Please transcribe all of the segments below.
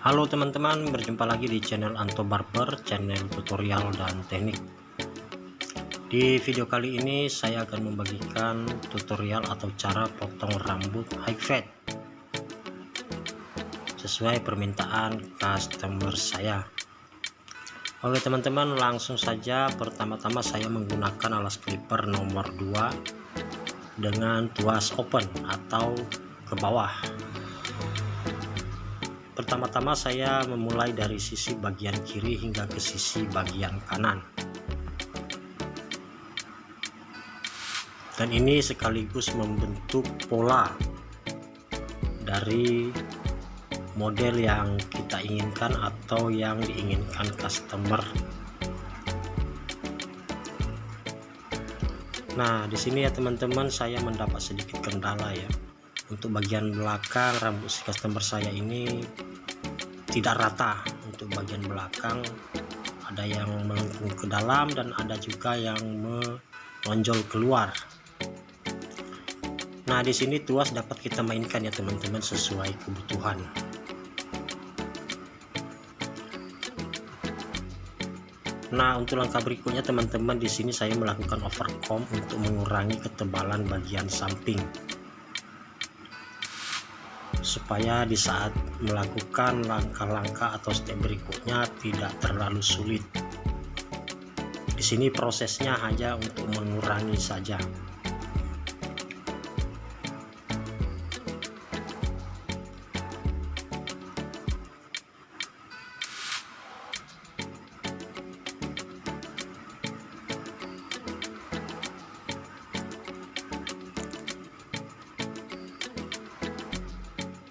Halo teman-teman, berjumpa lagi di channel Anto Barber, channel tutorial dan teknik. Di video kali ini saya akan membagikan tutorial atau cara potong rambut high fade sesuai permintaan customer saya. Oke teman-teman, langsung saja. Pertama-tama saya menggunakan alas clipper nomor 2 dengan tuas open atau ke bawah. Pertama-tama saya memulai dari sisi bagian kiri hingga ke sisi bagian kanan. Dan ini sekaligus membentuk pola dari model yang kita inginkan atau yang diinginkan customer. Nah, di sini ya teman-teman, saya mendapat sedikit kendala ya. Untuk bagian belakang rambut si customer saya ini tidak rata. Untuk bagian belakang ada yang melengkung ke dalam dan ada juga yang menonjol keluar. Nah, di sini tuas dapat kita mainkan ya teman-teman sesuai kebutuhan. Nah, untuk langkah berikutnya teman-teman, di sini saya melakukan overcomb untuk mengurangi ketebalan bagian samping, supaya di saat melakukan langkah-langkah atau step berikutnya tidak terlalu sulit. Di sini prosesnya hanya untuk mengurangi saja.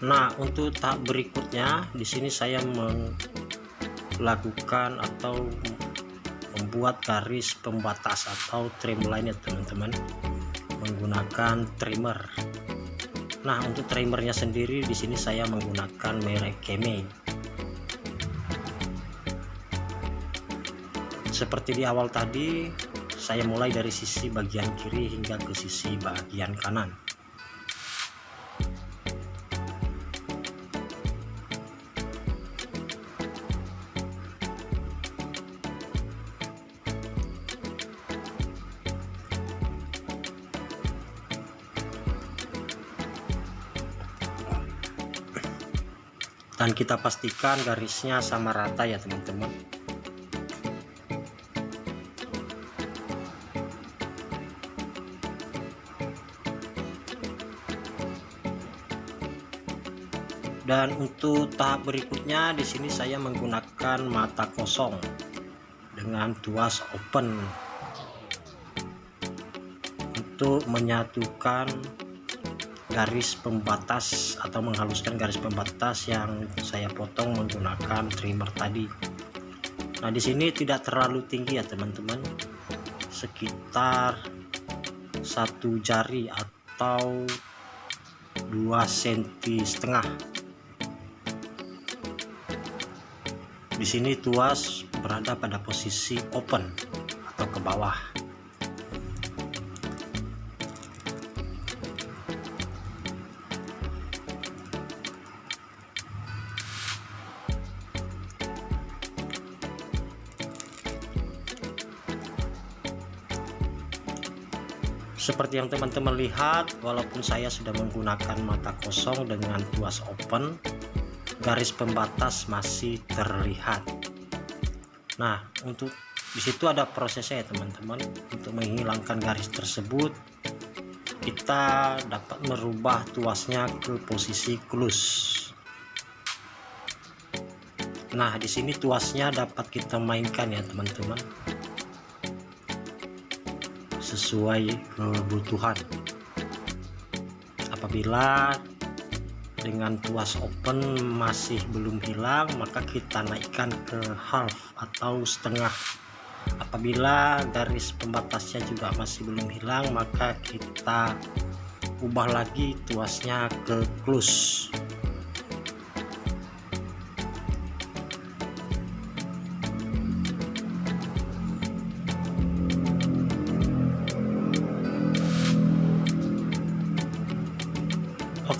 Nah, untuk tahap berikutnya di sini saya melakukan atau membuat garis pembatas atau trimline ya teman-teman, menggunakan trimmer. Nah, untuk trimmernya sendiri di sini saya menggunakan merek Keme. Seperti di awal tadi, saya mulai dari sisi bagian kiri hingga ke sisi bagian kanan. Dan kita pastikan garisnya sama rata ya teman-teman. Dan untuk tahap berikutnya di sini saya menggunakan mata kosong dengan tuas open untuk menyatukan garis pembatas atau menghaluskan garis pembatas yang saya potong menggunakan trimmer tadi. Nah, di sini tidak terlalu tinggi ya teman-teman, sekitar 1 jari atau 2,5 cm. Di sini tuas berada pada posisi open atau ke bawah. Seperti yang teman-teman lihat, walaupun saya sudah menggunakan mata kosong dengan tuas open, garis pembatas masih terlihat. Nah, untuk di situ ada prosesnya ya teman-teman. Untuk menghilangkan garis tersebut, kita dapat merubah tuasnya ke posisi close. Nah, di sini tuasnya dapat kita mainkan ya teman-teman, sesuai kebutuhan. Apabila dengan tuas open masih belum hilang, maka kita naikkan ke half atau setengah. Apabila garis pembatasnya juga masih belum hilang, maka kita ubah lagi tuasnya ke close.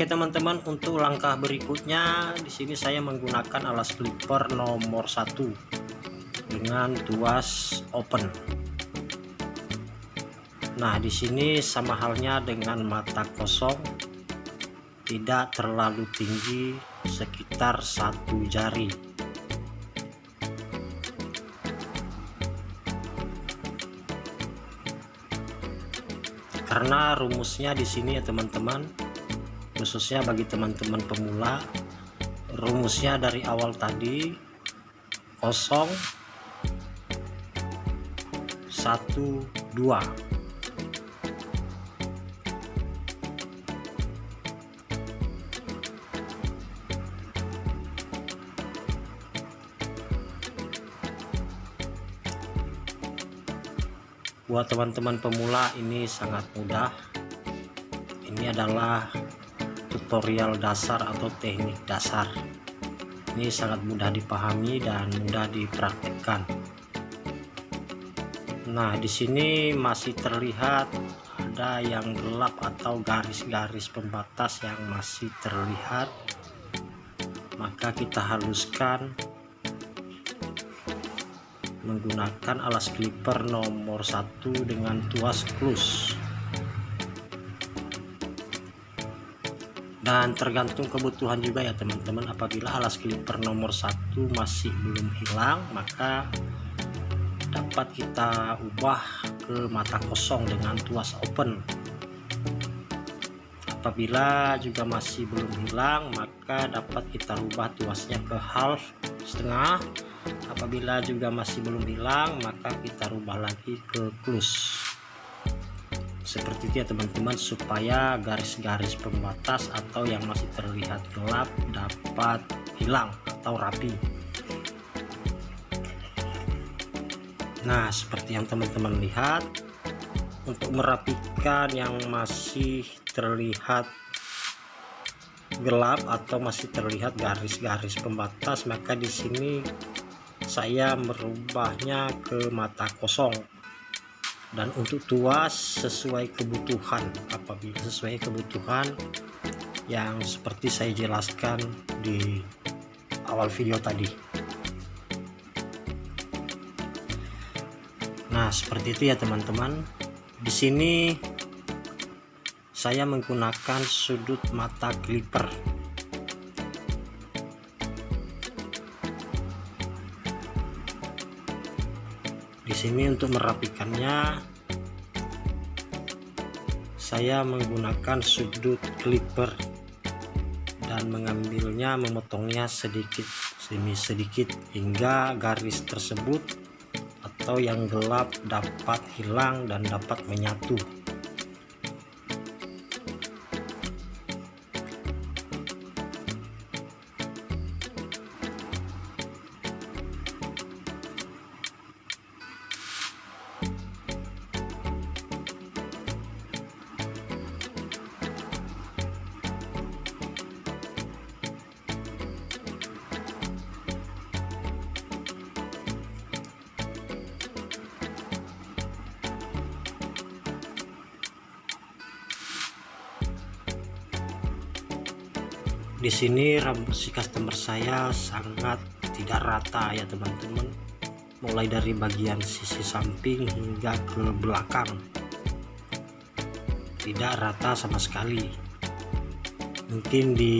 Oke teman-teman, untuk langkah berikutnya di sini saya menggunakan alas clipper nomor 1 dengan tuas open. Nah, di sini sama halnya dengan mata kosong, tidak terlalu tinggi, sekitar 1 jari. Karena rumusnya di sini ya teman-teman, khususnya bagi teman-teman pemula, rumusnya dari awal tadi 0 1 2. Buat teman-teman pemula ini sangat mudah. Ini adalah tutorial dasar atau teknik dasar. Ini sangat mudah dipahami dan mudah dipraktikkan. Nah, di sini masih terlihat ada yang gelap atau garis-garis pembatas yang masih terlihat. Maka kita haluskan menggunakan alas clipper nomor 1 dengan tuas close. Dan tergantung kebutuhan juga ya teman-teman, apabila alas clipper nomor 1 masih belum hilang, maka dapat kita ubah ke mata kosong dengan tuas open. Apabila juga masih belum hilang, maka dapat kita ubah tuasnya ke half, setengah. Apabila juga masih belum hilang, maka kita rubah lagi ke close. Seperti itu ya teman-teman, supaya garis-garis pembatas atau yang masih terlihat gelap dapat hilang atau rapi. Nah, seperti yang teman-teman lihat, untuk merapikan yang masih terlihat gelap atau masih terlihat garis-garis pembatas, maka di sini saya merubahnya ke mata kosong. Dan untuk tuas sesuai kebutuhan, apabila sesuai kebutuhan yang seperti saya jelaskan di awal video tadi. Nah, seperti itu ya teman-teman. Di sini saya menggunakan sudut mata clipper. Di sini untuk merapikannya saya menggunakan sudut clipper dan mengambilnya, memotongnya sedikit demi sedikit hingga garis tersebut atau yang gelap dapat hilang dan dapat menyatu. Di sini rambut si customer saya sangat tidak rata ya teman-teman, mulai dari bagian sisi samping hingga ke belakang, tidak rata sama sekali. Mungkin di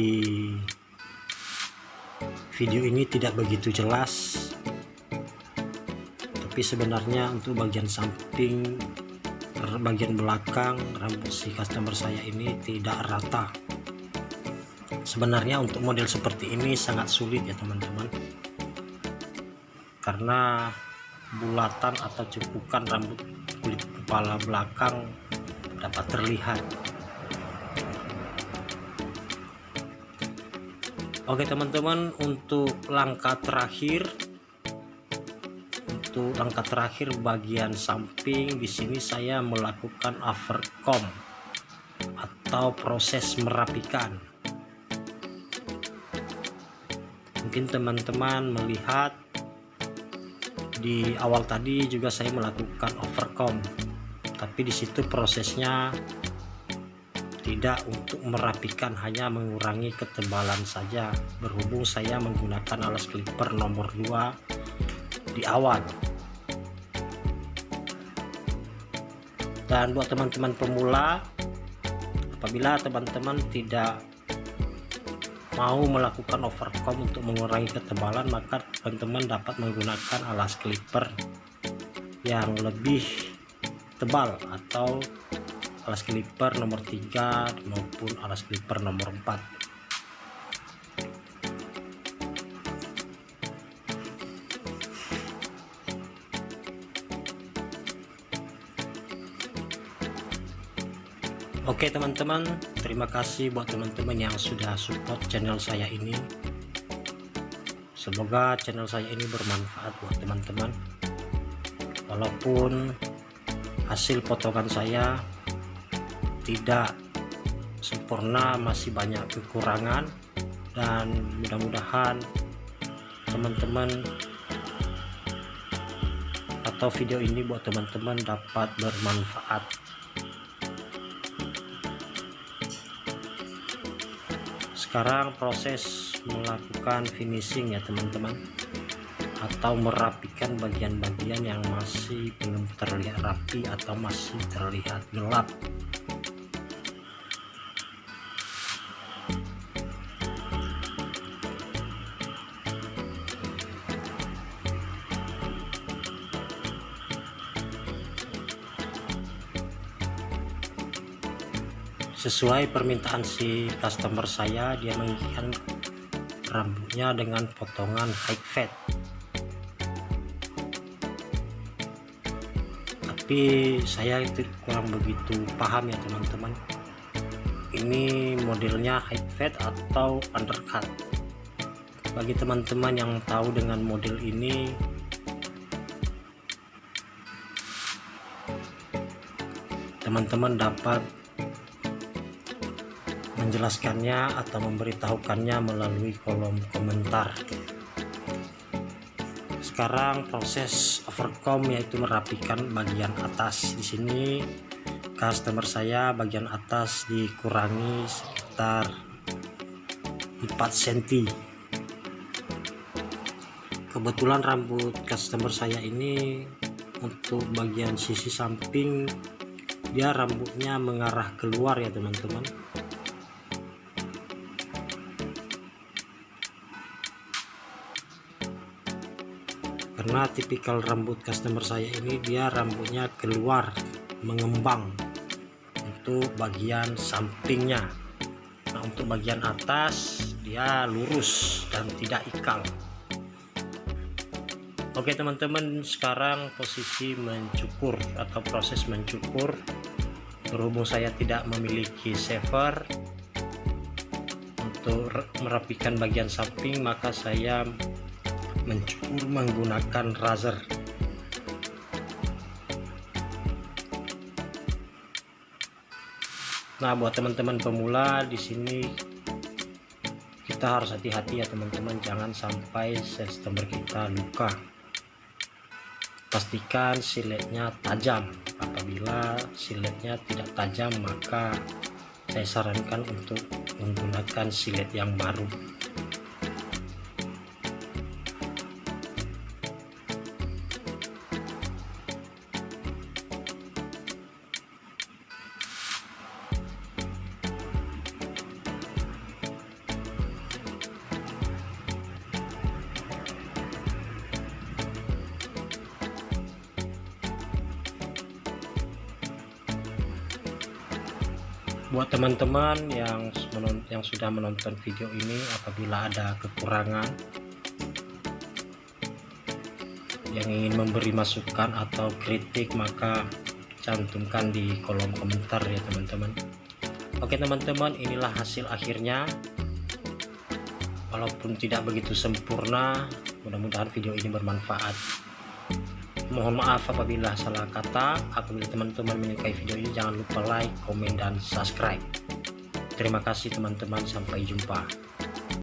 video ini tidak begitu jelas, tapi sebenarnya untuk bagian samping, bagian belakang rambut si customer saya ini tidak rata. Sebenarnya untuk model seperti ini sangat sulit ya teman-teman, karena bulatan atau cepukan rambut kulit kepala belakang dapat terlihat. Oke teman-teman, untuk langkah terakhir bagian samping, di sini saya melakukan overcomb atau proses merapikan. Mungkin teman-teman melihat di awal tadi juga saya melakukan overcomb, tapi di situ prosesnya tidak untuk merapikan, hanya mengurangi ketebalan saja, berhubung saya menggunakan alas clipper nomor 2 di awal. Dan buat teman-teman pemula, apabila teman-teman tidak mau melakukan overcomb untuk mengurangi ketebalan, maka teman-teman dapat menggunakan alas clipper yang lebih tebal, atau alas clipper nomor 3 maupun alas clipper nomor 4. Oke teman-teman, terima kasih buat teman-teman yang sudah support channel saya ini. Semoga channel saya ini bermanfaat buat teman-teman. Walaupun hasil potongan saya tidak sempurna, masih banyak kekurangan, dan mudah-mudahan teman-teman atau video ini buat teman-teman dapat bermanfaat. Sekarang proses melakukan finishing ya teman-teman, atau merapikan bagian-bagian yang masih belum terlihat rapi atau masih terlihat gelap. Sesuai permintaan si customer saya, dia menginginkan rambutnya dengan potongan high fat, tapi saya itu kurang begitu paham ya teman-teman, ini modelnya high fat atau undercut. Bagi teman-teman yang tahu dengan model ini, teman-teman dapat menjelaskannya atau memberitahukannya melalui kolom komentar. Sekarang proses overcomb, yaitu merapikan bagian atas. Di sini customer saya bagian atas dikurangi sekitar 4 cm. Kebetulan rambut customer saya ini untuk bagian sisi samping dia rambutnya mengarah keluar ya teman-teman. Karena tipikal rambut customer saya ini dia rambutnya keluar mengembang untuk bagian sampingnya. Nah, untuk bagian atas dia lurus dan tidak ikal. Oke teman-teman, sekarang posisi mencukur atau proses mencukur. Berhubung saya tidak memiliki shaver untuk merapikan bagian samping, maka saya mencukur menggunakan razor. Nah, buat teman-teman pemula di sini kita harus hati-hati ya teman-teman, jangan sampai customer kita luka. Pastikan siletnya tajam. Apabila siletnya tidak tajam, maka saya sarankan untuk menggunakan silet yang baru. Buat teman-teman yang sudah menonton video ini, apabila ada kekurangan yang ingin memberi masukan atau kritik, maka cantumkan di kolom komentar ya teman-teman. Oke teman-teman, inilah hasil akhirnya. Walaupun tidak begitu sempurna, mudah-mudahan video ini bermanfaat. Mohon maaf apabila salah kata. Apabila teman-teman menyukai video ini, jangan lupa like, komen, dan subscribe. Terima kasih teman-teman, sampai jumpa.